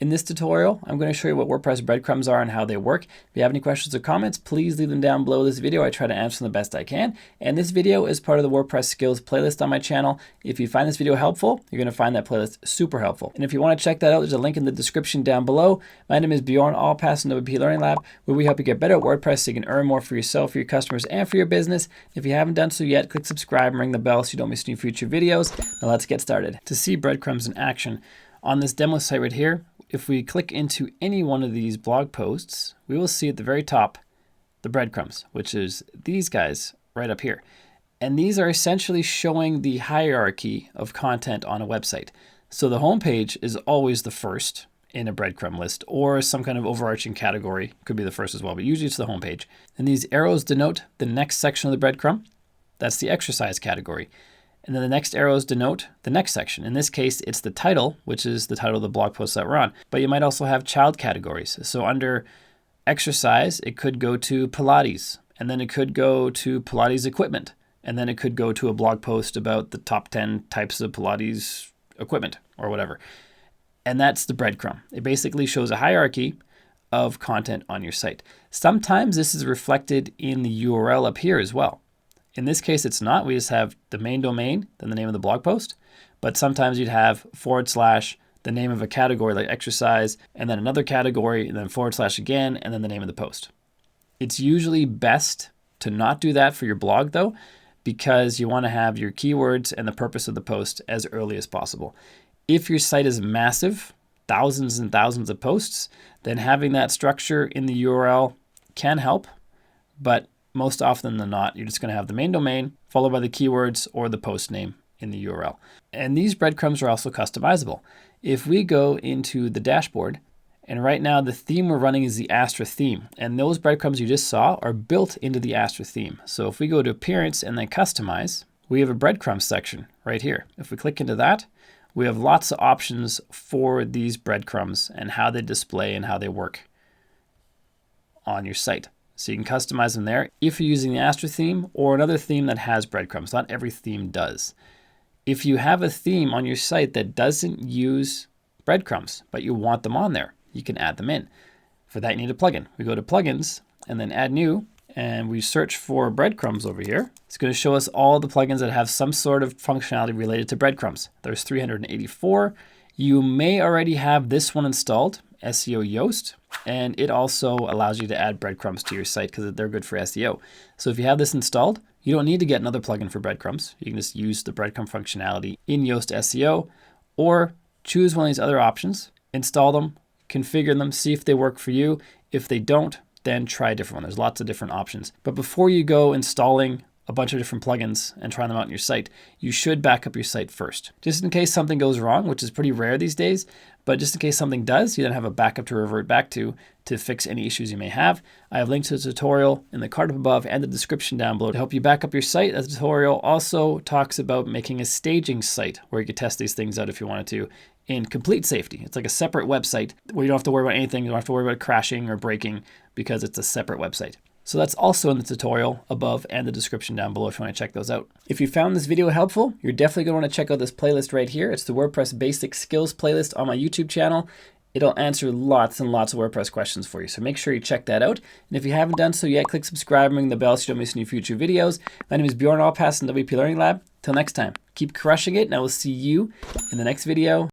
In this tutorial, I'm going to show you what WordPress breadcrumbs are and how they work. If you have any questions or comments, please leave them down below this video. I try to answer them the best I can. And this video is part of the WordPress skills playlist on my channel. If you find this video helpful, you're going to find that playlist super helpful. And if you want to check that out, there's a link in the description down below. My name is Bjorn, all pass in WPLearningLab, where we help you get better at WordPress so you can earn more for yourself, for your customers, and for your business. If you haven't done so yet, click subscribe and ring the bell so you don't miss any future videos. Now let's get started. To see breadcrumbs in action on this demo site right here, if we click into any one of these blog posts, we will see at the very top the breadcrumbs, which is these guys right up here. And these are essentially showing the hierarchy of content on a website. So the homepage is always the first in a breadcrumb list, or some kind of overarching category could be the first as well, but usually it's the homepage. And these arrows denote the next section of the breadcrumb. That's the exercise category. And then the next arrows denote the next section. In this case, it's the title, which is the title of the blog post that we're on. But you might also have child categories. So under exercise, it could go to Pilates, and then it could go to Pilates equipment, and then it could go to a blog post about the top 10 types of Pilates equipment or whatever. And that's the breadcrumb. It basically shows a hierarchy of content on your site. Sometimes this is reflected in the URL up here as well. In this case, it's not. We just have the main domain, then the name of the blog post. But sometimes you'd have / the name of a category like exercise, and then another category, and then / again, and then the name of the post. It's usually best to not do that for your blog though, because you want to have your keywords and the purpose of the post as early as possible. If your site is massive, thousands and thousands of posts, then having that structure in the URL can help, but most often than not, you're just going to have the main domain followed by the keywords or the post name in the URL. And these breadcrumbs are also customizable. If we go into the dashboard, and right now the theme we're running is the Astra theme, and those breadcrumbs you just saw are built into the Astra theme. So if we go to appearance and then customize, we have a breadcrumb section right here. If we click into that, we have lots of options for these breadcrumbs and how they display and how they work on your site. So you can customize them there if you're using the Astra theme or another theme that has breadcrumbs. Not every theme does. If you have a theme on your site that doesn't use breadcrumbs, but you want them on there, you can add them in. For that, you need a plugin. We go to plugins and then add new, and we search for breadcrumbs over here. It's going to show us all the plugins that have some sort of functionality related to breadcrumbs. There's 384. You may already have this one installed, SEO Yoast, and it also allows you to add breadcrumbs to your site because they're good for SEO. So if you have this installed, you don't need to get another plugin for breadcrumbs. You can just use the breadcrumb functionality in Yoast SEO, or choose one of these other options, install them, configure them, see if they work for you. If they don't, then try a different one. There's lots of different options. But before you go installing a bunch of different plugins and trying them out on your site, you should back up your site first. Just in case something goes wrong, which is pretty rare these days, but just in case something does, you then have a backup to revert back to fix any issues you may have. I have links to the tutorial in the card up above and the description down below to help you back up your site. The tutorial also talks about making a staging site where you could test these things out if you wanted to in complete safety. It's like a separate website where you don't have to worry about anything. You don't have to worry about crashing or breaking because it's a separate website. So that's also in the tutorial above and the description down below if you want to check those out. If you found this video helpful, you're definitely going to want to check out this playlist right here. It's the WordPress Basic Skills playlist on my YouTube channel. It'll answer lots and lots of WordPress questions for you. So make sure you check that out. And if you haven't done so yet, click subscribe and ring the bell so you don't miss any future videos. My name is Bjorn, all pass in WP Learning Lab. Till next time, keep crushing it, and I will see you in the next video.